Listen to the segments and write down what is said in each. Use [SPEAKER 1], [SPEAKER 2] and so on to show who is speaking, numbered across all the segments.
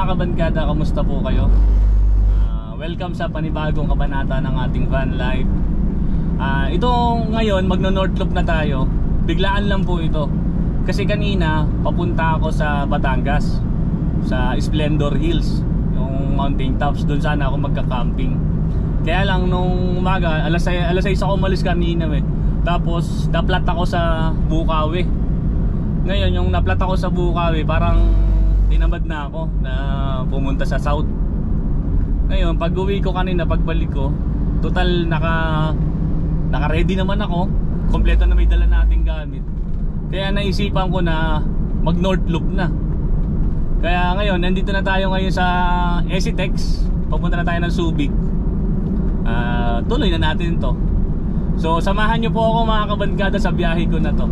[SPEAKER 1] kabankada, kamusta po kayo? Welcome sa panibagong kabanata ng ating van life. Ito ngayon, magno-North Loop na tayo. Biglaan lang po ito. Kasi kanina, papunta ako sa Batangas, sa Splendor Hills, yung mountain tops. Doon sana ako magka-camping. Kaya lang nung umaga, alas 6 ako umalis kanina Tapos naplat ako sa Bukawi. Ngayon yung naplat ako sa Bukawi, parang tinamad na ako na pumunta sa South. Ngayon pag uwi ko kanina, pagbalik ko, total naka-ready naman ako. Kompleto na may dala nating gamit. Kaya naisipan ko na mag North Loop na. Kaya ngayon nandito na tayo ngayon sa Esitex. Papunta na tayo ng Subic. Tuloy na natin to. So samahan nyo po ako mga kabankada sa biyahe ko na to.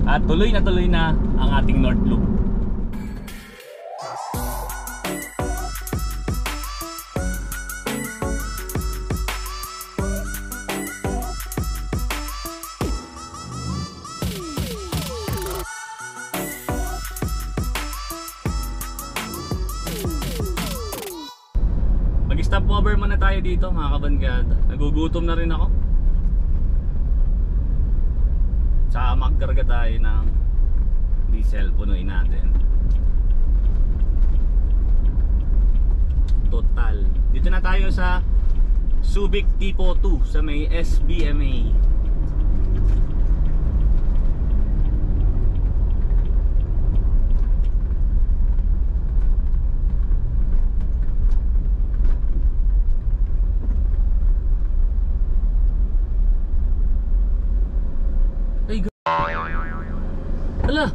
[SPEAKER 1] At tuloy na ang ating North Loop. Mag-stop over muna tayo dito mga kabankada. Nagugutom na rin ako. Saka magkarga tayo ng diesel, punuin natin. Total. Dito na tayo sa Subic Tipo 2 sa may SBMA. Ala,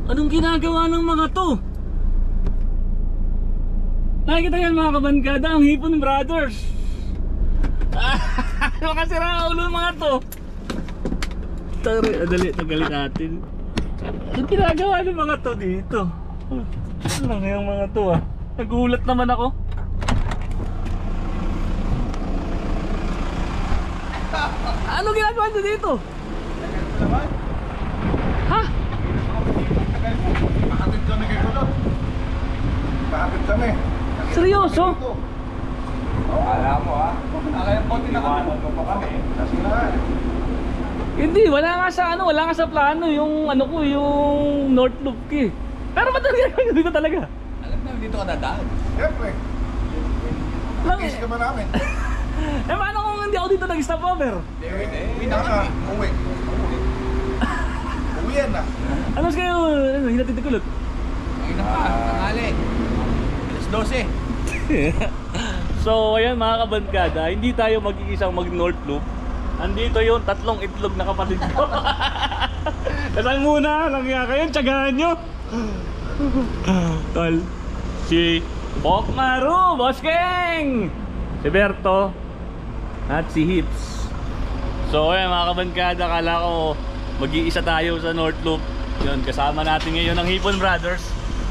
[SPEAKER 1] anong ginagawa ng mga to? Nakikita yan mga kabankada, ang Hipon Brothers. Makasira ulo ng mga to. Dali, tagalin natin. Anong ginagawa ng mga to dito? Ano lang yung mga to Nagulat naman ako. Anong ginagawa nyo dito? Ha?
[SPEAKER 2] Makatid kami kay Kulot. Makatid kami.
[SPEAKER 1] Seryoso?
[SPEAKER 2] Alam mo Akala po tinawanan mo pa kami. Nasinaan.
[SPEAKER 1] Hindi, wala nga sa plano yung yung North Loop ko Pero ba't nagkakaroon dito talaga?
[SPEAKER 2] Alam na, dito ka dadaan. Siyempre. Nag-is ka ba namin?
[SPEAKER 1] Paano kung hindi ako dito nag-stop over?
[SPEAKER 2] Uwi na kami. Uwi yan na.
[SPEAKER 1] Ano kayo? Hinatid na kulot?
[SPEAKER 2] Uwi na pa. Tangali. Alas 12.
[SPEAKER 1] So ayan mga kabankada, hindi tayo mag-iisang mag-North Loop. Andito yung tatlong itlog na kapatid ko. Dasal muna, langya kayo, tiyagahan nyo. Tol, si Bokmaru, Boss Keng, si Berto, at si Hips. So ayan mga kabankada, kala ko mag-iisa tayo sa North Loop. Yun, kasama natin ngayon ang Hipon Brothers.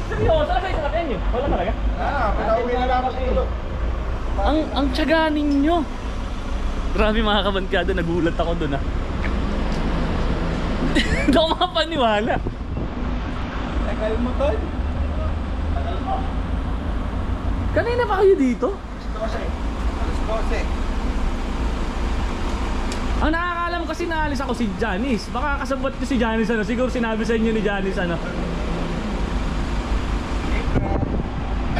[SPEAKER 1] Seryoso, saan kayo sa katenyo? Wala talaga?
[SPEAKER 2] Pinauwi na naman si Kulot.
[SPEAKER 1] Ang tiyaga ninyo. Grabe mga kabankada, nagulat ako dun Hindi ako makapaniwala.
[SPEAKER 2] Tagal mo tol. Tagal mo.
[SPEAKER 1] Kanina pa kayo dito?
[SPEAKER 2] Alas 12.
[SPEAKER 1] Ang nakakalam kasi naalis ako si Janice. Baka kasabot ko si Janice siguro sinabi sa inyo ni Janice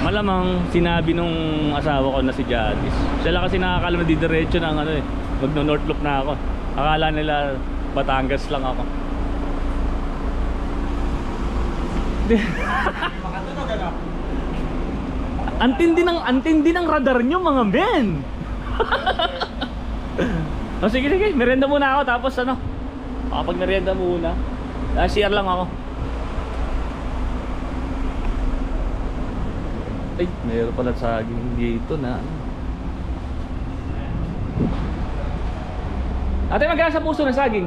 [SPEAKER 1] Malamang sinabi nung asawa ko na si Janice. Sila kasi nakakalam na didiretso ng magno-North Loop na ako. Akala nila Batangas lang ako.
[SPEAKER 2] Makatunog
[SPEAKER 1] Antindi ng radar nyo mga men. Sige, merienda muna ako tapos kapag merienda muna, share lang ako. Ay, mayroon pala saging dito na Ate, magkano sa puso ng saging?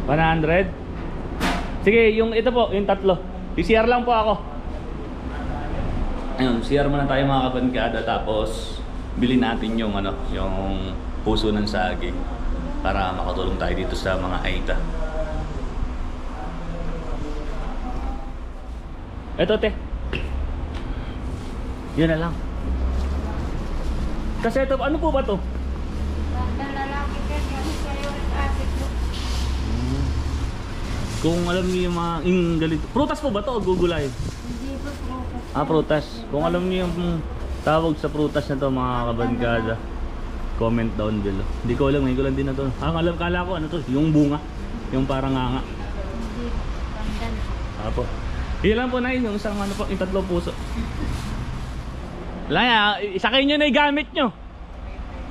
[SPEAKER 1] 100? Sige, ito po, yung tatlo. I-share lang po ako. Ayun, share muna tayo mga kabankada tapos bilhin natin yung puso ng saging para makatulong tayo dito sa mga Aita. Eto te. Yun na lang. Kasi ito, ano po ba to?
[SPEAKER 3] Lalaki ka, kasi kayo acid mo.
[SPEAKER 1] Kung alam niyo yung mga ganito. Prutas po ba to o gugulay?
[SPEAKER 3] Hindi po prutas.
[SPEAKER 1] Prutas. Kung alam niyo yung tawag sa prutas na to mga kabangkada, comment down below. Hindi ko alam, ngayon ko lang din na to. Kala ko ano to, yung bunga. Yung parang nganga.
[SPEAKER 3] Hindi, pandan.
[SPEAKER 1] Apo. Iyan lang po na yung isang ano po, yung 3 puso. Wala, isakay nyo na yung gamit nyo.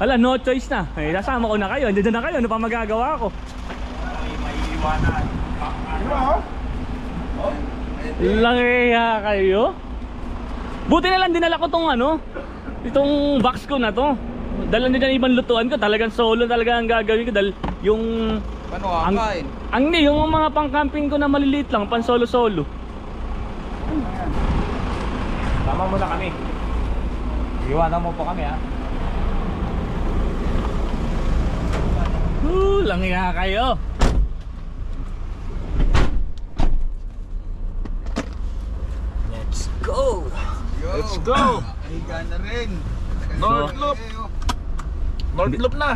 [SPEAKER 1] Wala, no choice na. Eh, nasama ko na kayo, andyan na kayo, ano pa magagawa ko?
[SPEAKER 2] May iwanan.
[SPEAKER 1] Langya kayo? Buti na lang dinala ko tong ano, itong box ko na to. Dala nyo dyan ibang lutuan ko, talagang solo talaga ang gagawin ko. Dahil yung...
[SPEAKER 2] Paano kakain?
[SPEAKER 1] Yung mga pang-camping ko na maliliit lang, pan solo-solo.
[SPEAKER 2] Tama mo na kami. Iwanan mo po kami ha.
[SPEAKER 1] Langya kayo. Let's go.
[SPEAKER 2] Let's go. Higa na rin. North Loop. North Loop na.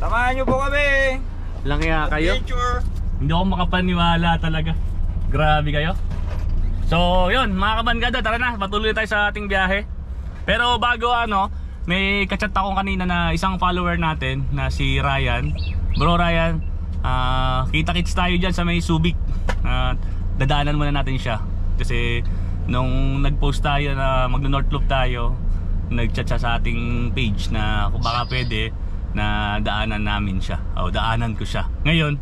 [SPEAKER 2] Samahan nyo po kami.
[SPEAKER 1] Langya kayo.
[SPEAKER 2] Adventure.
[SPEAKER 1] Hindi ako makapaniwala talaga. Grabe kayo. So yun mga kabangkada, tara na, patuloy tayo sa ating biyahe. Pero bago ano, may kachat ako kanina na isang follower natin na si Ryan. Bro Ryan, kita-kits tayo dyan sa may Subic. Dadaanan muna natin siya. Kasi nung nag-post tayo na mag-North Loop tayo, nag-chat siya sa ating page na kung baka pwede na daanan namin siya. O daanan ko siya. Ngayon,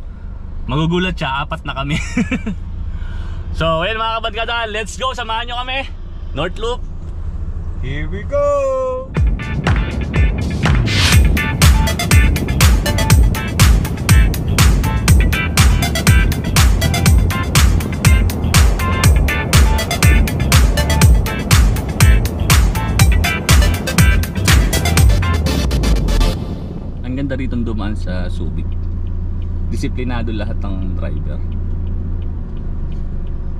[SPEAKER 1] magugulat siya, 4 na kami. So ayun mga kabangkada, let's go, samahan nyo kami. North Loop.
[SPEAKER 2] Here we go.
[SPEAKER 1] Ang ganda rito dumaan sa Subic. Disiplinado lahat ng driver.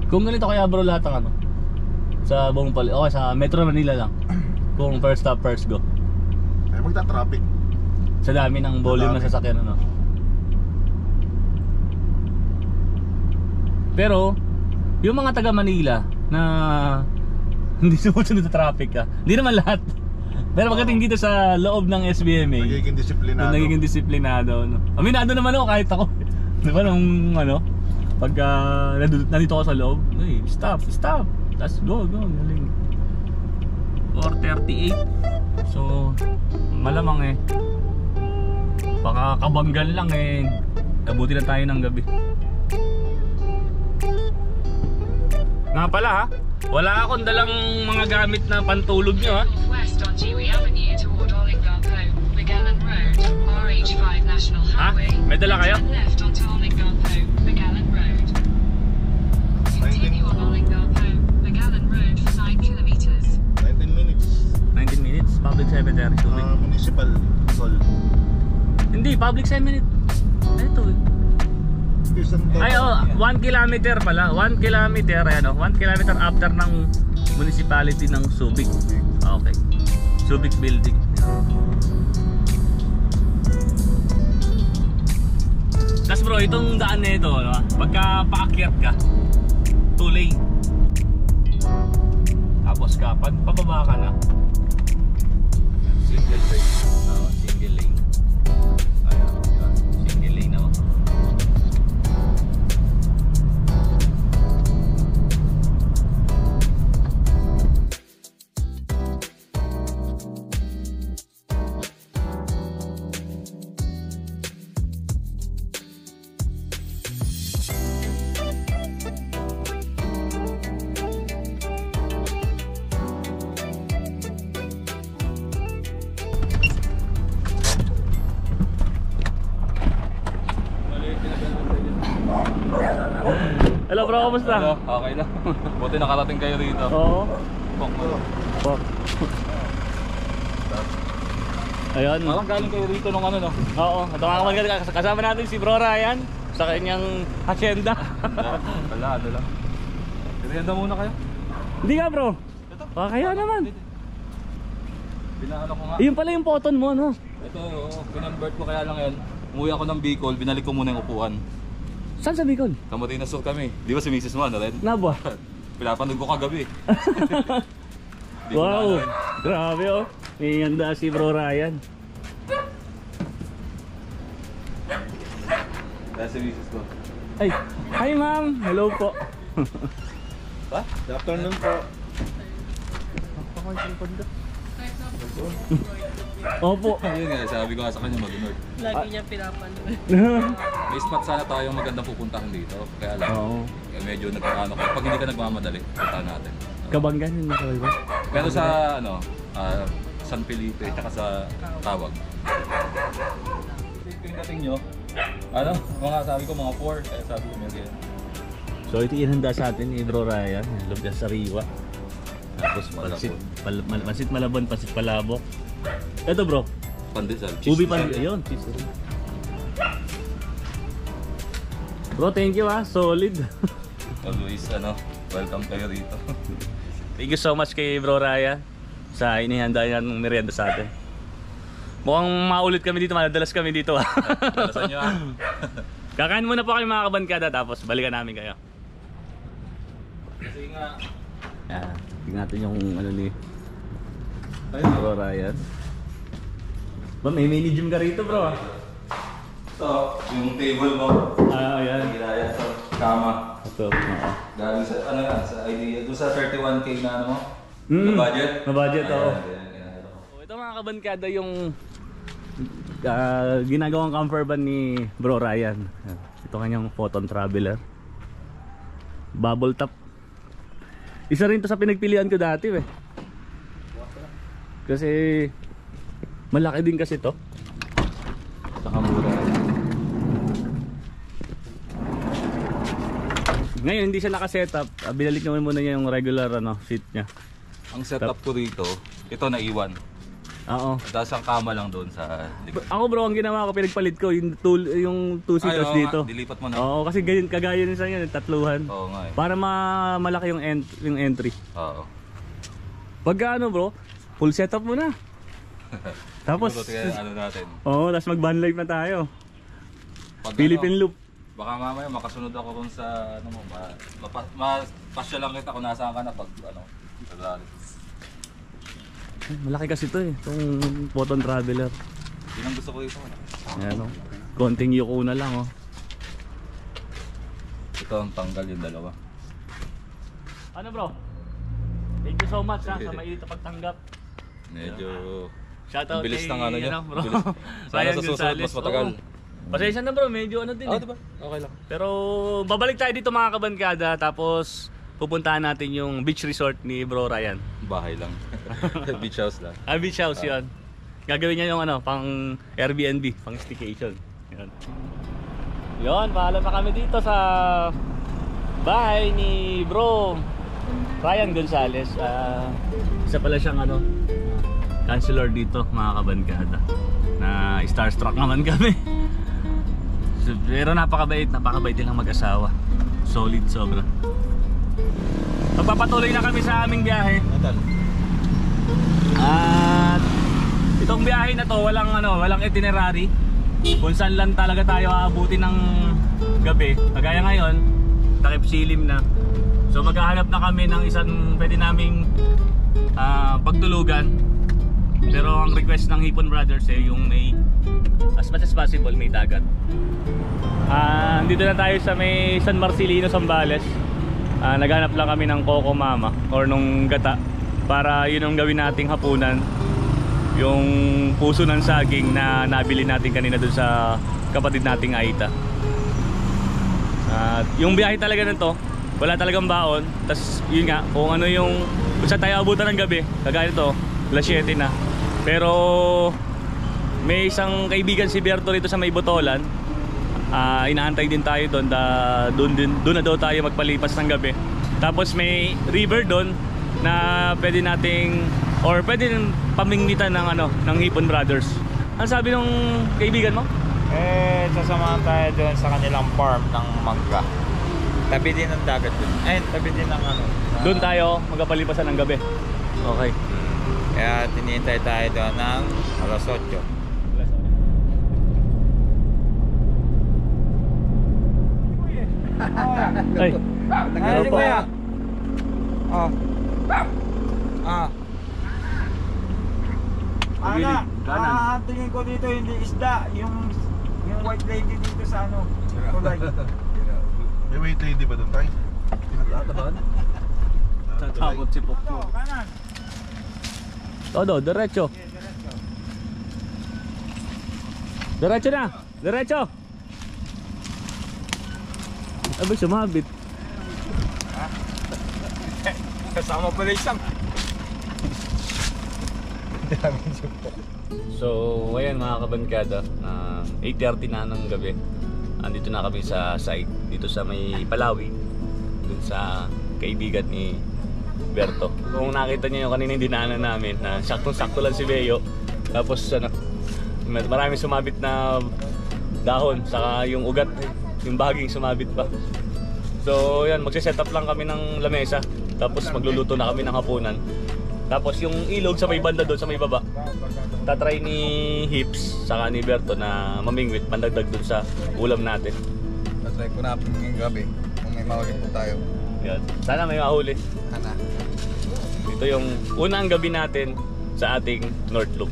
[SPEAKER 1] Kung ganito kaya bro lahat ng ano sa buong pali, okay sa Metro Manila lang. Kung first stop first go.
[SPEAKER 4] Ay magta-traffic.
[SPEAKER 1] Sa dami ng volume ng sasakyan ano. Pero yung mga taga Manila na hindi sumusunod sa traffic hindi naman lahat. Pero pagdating dito sa loob ng SBMA, nagiging disiplinado no. Aminado naman ako kahit ako. Di ba nung ano, pagka nandito ako sa loob, hey, stop, let's go, galing 4:38. So malamang baka kabanggan lang nabuti na tayo ng gabi. Nga pala wala akong dalang mga gamit na pantulog nyo
[SPEAKER 5] West on Dewey Avenue toward Olingarpo, Magellan Road, RH5 National Highway.
[SPEAKER 1] May dala kayo?
[SPEAKER 5] Left onto Olingarpo, Magellan Road. Continue on Olingarpo, Magellan Road for 9 kilometers.
[SPEAKER 4] 19 minutes.
[SPEAKER 1] 19 minutes, public cemetery Subic.
[SPEAKER 4] Municipal toll.
[SPEAKER 1] Hindi, public cemetery. Ito Ay 1 kilometer pala. 1 kilometer 1 kilometer after ng municipality ng Subic. Okay. Subic building. Tas bro, itong daan na ito, pagka paakyat ka, 2 lane. Tapos kapag pababa ka na, single lane. Single lane. Ayan, diba? Single lane naman. Hello bro, kamusta?
[SPEAKER 2] Hello, okay lang. Buti nakarating kayo rito.
[SPEAKER 1] Oo.
[SPEAKER 2] Pok mo.
[SPEAKER 1] Pok. Ayun.
[SPEAKER 2] Parang galing kayo rito nung ano no?
[SPEAKER 1] Oo, ito mga kabangkada, kasama natin si Bro Ryan sa kanyang hacienda.
[SPEAKER 2] Wala, ano lang. Merienda muna kayo.
[SPEAKER 1] Hindi ka bro.
[SPEAKER 2] Ito.
[SPEAKER 1] Kaya naman.
[SPEAKER 2] Pinaano ko nga.
[SPEAKER 1] Yun pala yung photon mo, no?
[SPEAKER 2] Ito, pinonvert ko kaya lang yan. Umuwi ako ng Bicol, binalik ko muna yung upuan.
[SPEAKER 1] Saan sa Bicol?
[SPEAKER 2] Camarines Sur kami. Di ba si Mrs. Mo, ano rin?
[SPEAKER 1] Nabwa?
[SPEAKER 2] Pinapanood ko kagabi. Di ko
[SPEAKER 1] Wow!
[SPEAKER 2] na ano.
[SPEAKER 1] Grabe oh. May handa si Bro Ryan.
[SPEAKER 2] Dahil si Mrs. ko.
[SPEAKER 1] Ay! Hi ma'am! Hello po.
[SPEAKER 2] Ha?
[SPEAKER 4] Good afternoon po.
[SPEAKER 1] Opo.
[SPEAKER 2] Ayun nga, sabi ko nga sa kanya mag-nerd.
[SPEAKER 3] Lagi niya pinapanood.
[SPEAKER 2] May spot sana tayong magandang pupuntahan dito. Kaya lang,
[SPEAKER 1] Oo.
[SPEAKER 2] medyo nagkakaano ko. Pag hindi ka nagmamadali, puntahan natin.
[SPEAKER 1] Kabanggan yun na ba?
[SPEAKER 2] Pero sa ano, San Felipe, tsaka sa Tawag. Yung dating nyo, ano, mga sabi ko mga 4, kaya sabi ko may ganyan.
[SPEAKER 1] So ito inhanda sa atin ni Bro Ryan. Lumpia sariwa. Tapos pansit, pansit malabon, pansit palabok. Ito bro,
[SPEAKER 2] Pandesal,
[SPEAKER 1] ubi pan, ayun, cheese. Bro, thank you ah, solid.
[SPEAKER 2] Always, ano, welcome kayo dito.
[SPEAKER 1] Thank you so much kay Bro Ryan sa inihanda niya ng merienda sa atin. Mukhang maulit kami dito, maladalas kami dito ah.
[SPEAKER 2] Dalasan nyo ah.
[SPEAKER 1] Kakain muna po kayo mga kabankada tapos balikan namin kayo.
[SPEAKER 2] Kasi nga,
[SPEAKER 1] Yan, tingnan natin yung ano ni
[SPEAKER 2] ayun,
[SPEAKER 1] Bro Ryan. Ba, may mini gym ka rito bro ah.
[SPEAKER 2] ito, yung table mo.
[SPEAKER 1] Ah, ayan.
[SPEAKER 2] Ginaya sa kama.
[SPEAKER 1] Ito, oo.
[SPEAKER 2] Galing sa, ano nga, sa idea, doon sa 31K na ano mo?
[SPEAKER 1] Mm,
[SPEAKER 2] Na budget?
[SPEAKER 1] na budget, oo.
[SPEAKER 2] Ayan, ginaya ko.
[SPEAKER 1] So, ito mga kabankada yung ginagawang camper van ni Bro Ryan. Ito kanyang photon traveler. Bubble top. Isa rin to sa pinagpilian ko dati eh. Kasi malaki din kasi to.
[SPEAKER 2] Saka mura.
[SPEAKER 1] Ngayon hindi siya naka-setup. Binalik naman muna niya yung regular ano, seat niya.
[SPEAKER 2] Ang setup ko rito, ito naiwan.
[SPEAKER 1] Oo.
[SPEAKER 2] Tapos ang kama lang doon sa likod.
[SPEAKER 1] Ako bro, ang ginawa ko, pinagpalit ko yung two seaters
[SPEAKER 2] oo
[SPEAKER 1] dito.
[SPEAKER 2] nga, dilipat mo na.
[SPEAKER 1] Oo, kasi ganyan, kagaya nisa yan, tatluhan.
[SPEAKER 2] Oo nga eh.
[SPEAKER 1] Para malaki yung, yung entry.
[SPEAKER 2] Oo.
[SPEAKER 1] Pagka ano bro, full setup mo na. Tapos,
[SPEAKER 2] Siguro, kaya ano natin.
[SPEAKER 1] oo, tapos mag van life na tayo.
[SPEAKER 2] Pag
[SPEAKER 1] Philippine
[SPEAKER 2] ano,
[SPEAKER 1] loop.
[SPEAKER 2] baka mamaya makasunod ako dun sa ano mo, mapasya lang kita kung nasaan ka na pag ano, sa rally.
[SPEAKER 1] Malaki kasi to eh, itong photon traveler.
[SPEAKER 2] Yun ang gusto ko ito.
[SPEAKER 1] Ayan o, konting yuko na lang oh.
[SPEAKER 2] Ito ang tanggal yung dalawa.
[SPEAKER 1] Ano bro? Thank you so much ha, sa mainit na pagtanggap.
[SPEAKER 2] Medyo
[SPEAKER 1] Shoutout
[SPEAKER 2] bilis
[SPEAKER 1] kay,
[SPEAKER 2] ng ano niya.
[SPEAKER 1] bro.
[SPEAKER 2] Bilis. Sana
[SPEAKER 1] Ryan
[SPEAKER 2] sa susunod
[SPEAKER 1] Gonzalez.
[SPEAKER 2] mas matagal.
[SPEAKER 1] Oo. Pasensya na bro, medyo ano din
[SPEAKER 2] Ah,
[SPEAKER 1] eh.
[SPEAKER 2] diba? Okay lang.
[SPEAKER 1] Pero babalik tayo dito mga kabankada, tapos pupuntahan natin yung beach resort ni Bro Ryan.
[SPEAKER 2] Bahay lang. Beach house lang.
[SPEAKER 1] Ah, beach house yun. Gagawin niya yung ano, pang Airbnb, pang staycation. Yun. Yun, paalam na kami dito sa bahay ni Bro Ryan Gonzalez. Isa pala siyang ano, counselor dito mga kabankada. Na starstruck naman kami. Pero napakabait din lang mag-asawa. Solid sobra. Magpapatuloy na kami sa aming biyahe. At itong biyahe na to walang itinerary. Kung saan lang talaga tayo aabutin ng gabi. Kagaya ngayon, takip silim na. So maghahanap na kami ng isang pwede naming pagtulugan. Pero ang request ng Hipon Brothers yung may as much as possible may dagat. Dito na tayo sa may San Marcelino, Zambales. Naghanap lang kami ng Coco Mama or nung gata para yun ang gawin nating hapunan, yung puso ng saging na nabili natin kanina dun sa kapatid nating Aita. Yung biyahe talaga nito, wala talagang baon. Tas yun nga, kung ano yung kung saan tayo abutan ng gabi, kagaya nito, alas 7 na. Pero may isang kaibigan si Berto rito sa may Botolan. Inaantay din tayo doon. Doon na daw tayo magpalipas ng gabi. Tapos may river doon na pwede nating or pwede din pamingwitan ng ano, ng Hipon Brothers. Ano sabi ng kaibigan mo?
[SPEAKER 6] Sasamahan tayo doon sa kanilang farm ng mangga. Tabi din ng dagat doon. Tabi din ng ano.
[SPEAKER 1] Doon tayo magpalipasan ng gabi. Okay.
[SPEAKER 6] Kaya tinintay tayo doon ng alas 8.
[SPEAKER 1] Ay,
[SPEAKER 6] Ano
[SPEAKER 1] po.
[SPEAKER 6] kaya? Oh. Ah. Ana,
[SPEAKER 1] Kanan.
[SPEAKER 6] tingin ko dito hindi isda, yung white lady dito sa ano, kulay.
[SPEAKER 4] May wait lady ba doon tayo?
[SPEAKER 1] Tatakot si Pokyo.
[SPEAKER 6] Kanan.
[SPEAKER 1] Todo, diretso. Diretso na. Diretso. Abay, sumabit.
[SPEAKER 6] Kasama pala isang.
[SPEAKER 1] So, ayan mga kabankada, 8:30 na ng gabi. Andito na kami sa site, dito sa may Palawi, dun sa kaibigan ni Berto. Kung nakita niyo yung kaninang dinaanan namin, na saktong-sakto lang si Beo. Tapos marami sumabit na dahon, saka yung ugat, yung baging sumabit pa. So, yan, magse-set up lang kami ng lamesa. Tapos magluluto na kami ng hapunan. Tapos yung ilog sa may banda doon, sa may baba, tatry ni Hips saka ni Berto na mamingwit, pandagdag doon sa ulam natin.
[SPEAKER 2] Tatry ko na po ngayong gabi kung may mahuli po tayo.
[SPEAKER 1] Yan. Sana may mahuli.
[SPEAKER 2] Sana.
[SPEAKER 1] Ito yung unang gabi natin sa ating North Loop.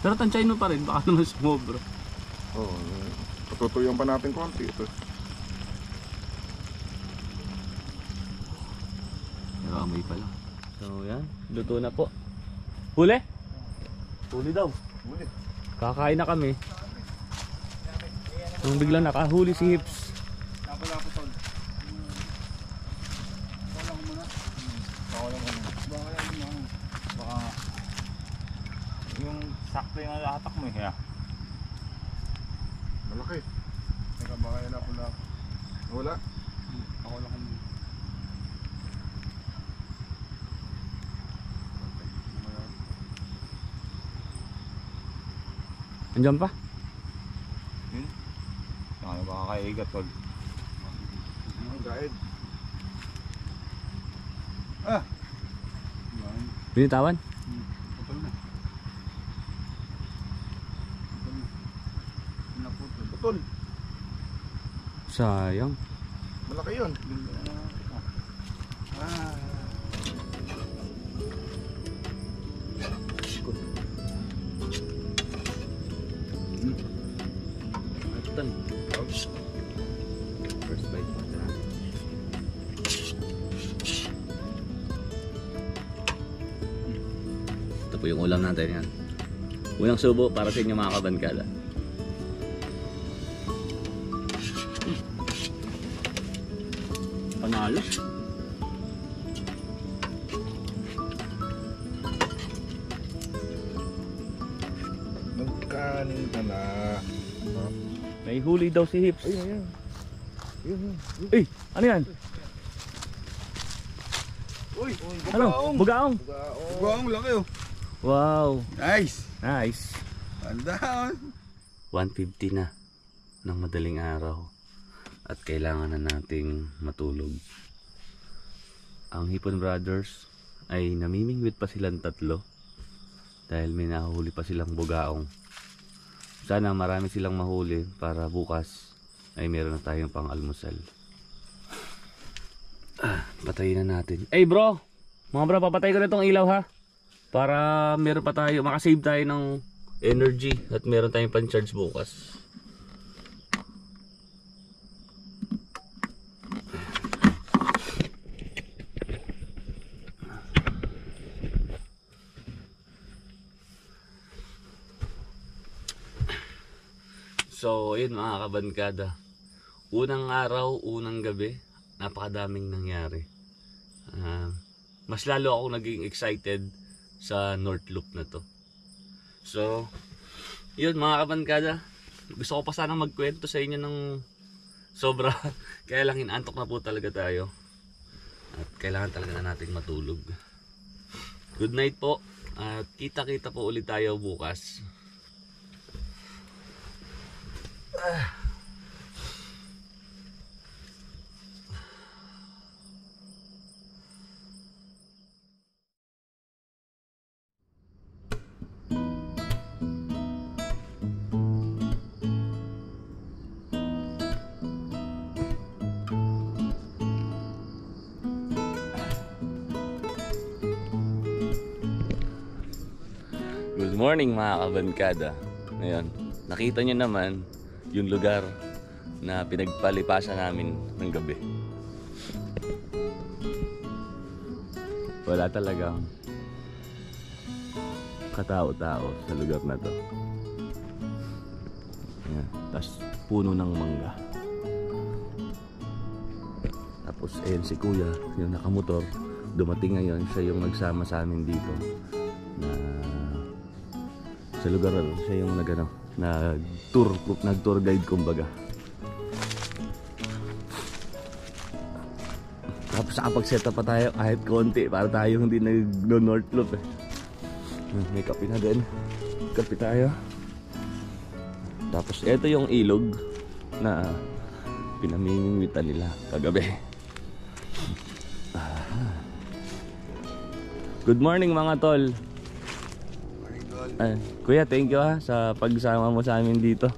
[SPEAKER 1] Pero tansyahin mo pa rin, baka naman sumobra.
[SPEAKER 4] Oo, patutuyan pa natin konti ito.
[SPEAKER 1] May pala. So yan, luto na po. Huli? Huli daw.
[SPEAKER 4] Huli.
[SPEAKER 1] Kakain na kami. Nung biglang nakahuli si Hips.
[SPEAKER 6] Yung sakto yung atak mo eh.
[SPEAKER 4] Malaki. Teka, baka yan ako na. Wala. Ako lang kami.
[SPEAKER 1] Andiyan pa?
[SPEAKER 6] Ano ba kakaigat tol?
[SPEAKER 4] Ang guide.
[SPEAKER 1] Binitawan?
[SPEAKER 4] Putol.
[SPEAKER 1] Sayang.
[SPEAKER 4] Malaki yun.
[SPEAKER 1] First bite pa na. Ito po yung ulam natin yan. Unang subo para sa inyo mga kabankada. Panalo.
[SPEAKER 4] Magkanin ka na.
[SPEAKER 1] May huli daw si Hips.
[SPEAKER 4] Ayun.
[SPEAKER 1] Eh, ano yan?
[SPEAKER 2] Uy,
[SPEAKER 1] Ano? Bugaong.
[SPEAKER 2] buwang laki oh.
[SPEAKER 1] Wow.
[SPEAKER 2] Nice.
[SPEAKER 1] Nice.
[SPEAKER 2] Andahan.
[SPEAKER 1] 1:50 na ng madaling araw at kailangan na nating matulog. Ang Hipon Brothers ay namimingwit pa silang tatlo dahil may nahuli pa silang bugaong. Sana marami silang mahuli para bukas ay meron na tayong pang-almusal. Patayin na natin. Hey bro! Mga bro, papatay ko na itong ilaw ha. Para meron pa tayo, makasave tayo ng energy at meron tayong pan-charge bukas. So, ayun mga kabankada. Unang araw, unang gabi, napakadaming nangyari. Mas lalo ako naging excited sa North Loop na to. So, yun mga kabankada. Gusto ko pa sanang magkwento sa inyo ng sobra. Kaya lang inaantok na po talaga tayo. At kailangan talaga na natin matulog. Good night po. At kita-kita po ulit tayo bukas. Good morning mga kabankada. Ngayon, nakita nyo naman yung lugar na pinagpalipasan namin ng gabi. Wala talagang katao-tao sa lugar na to. Ayan, tas puno ng mangga. Tapos ayun si kuya, yung nakamotor, dumating ngayon, siya yung nagsama sa amin dito na sa lugar na siya yung nag-tour guide kumbaga. Tapos nakapag-set up pa tayo kahit konti para tayo hindi nag-North Loop eh. May kape na din. Kape tayo. Tapos ito yung ilog na pinamimingwitan nila kagabi. Good morning mga tol. Kuya, thank you sa pagsama mo sa amin dito.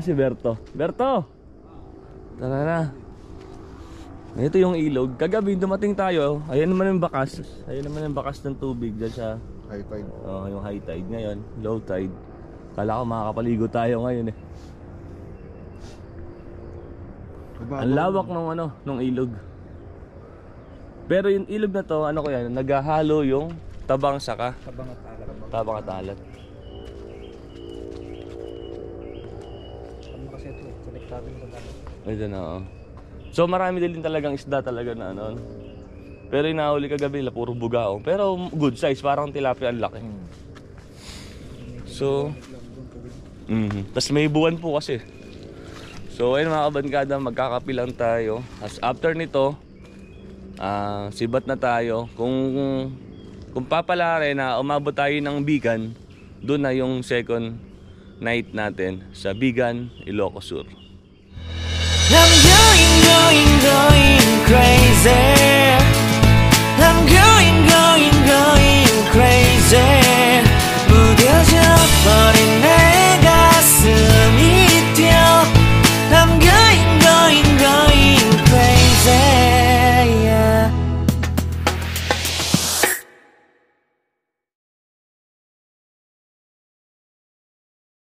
[SPEAKER 1] Si Berto. Berto! Tara na. Ito yung ilog. Kagabi dumating tayo. Ayan naman yung bakas. Ayan naman yung bakas ng tubig dyan sa
[SPEAKER 4] High tide.
[SPEAKER 1] yung high tide. Ngayon, low tide. Kala ko makakapaligo tayo ngayon eh. Ang lawak ng ilog. Pero yung ilog na to, ano ko yan, naghahalo yung tabang saka. Tabang at alat.
[SPEAKER 7] Kasi ito, konektado sa dagat.
[SPEAKER 1] Ayun oo. So marami din talagang isda talaga na ano. Pero yung nahuli kagabi nila puro bugao. Pero good size, parang tilapia ang laki. So tas may buwan po kasi. So ayun mga kabankada, magkakapi lang tayo. As after nito, sibat na tayo. Kung papalari na umabot tayo ng Bigan, doon na yung second night natin sa Bigan, Ilocos Sur.
[SPEAKER 8] I'm going crazy. I'm going crazy.